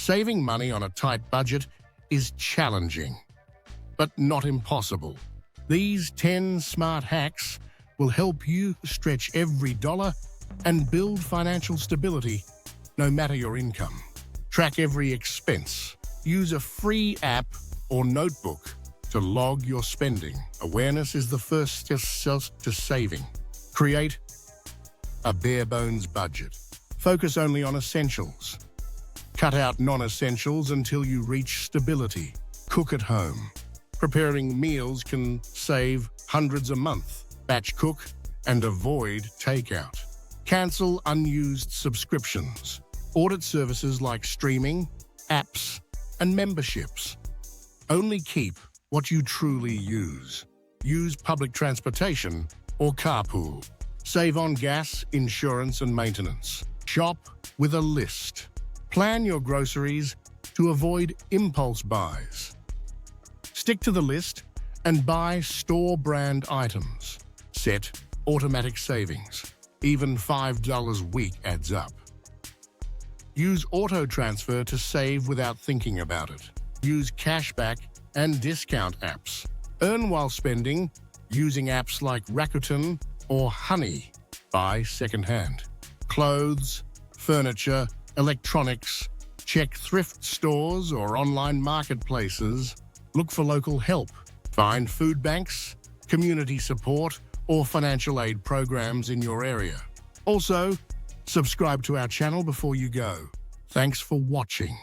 Saving money on a tight budget is challenging, but not impossible. These 10 smart hacks will help you stretch every dollar and build financial stability no matter your income. Track every expense. Use a free app or notebook to log your spending. Awareness is the first step to saving. Create a bare-bones budget. Focus only on essentials. Cut out non-essentials until you reach stability. Cook at home. Preparing meals can save hundreds a month. Batch cook and avoid takeout. Cancel unused subscriptions. Audit services like streaming, apps, and memberships. Only keep what you truly use. Use public transportation or carpool. Save on gas, insurance, and maintenance. Shop with a list. Plan your groceries to avoid impulse buys. Stick to the list and buy store-brand items. Set automatic savings. Even $5 a week adds up. Use auto transfer to save without thinking about it. Use cashback and discount apps. Earn while spending using apps like Rakuten or Honey. Buy secondhand. Clothes, furniture, electronics. Check thrift stores or online marketplaces. Look for local help. Find food banks, community support, or financial aid programs in your area. Also, subscribe to our channel before you go. Thanks for watching.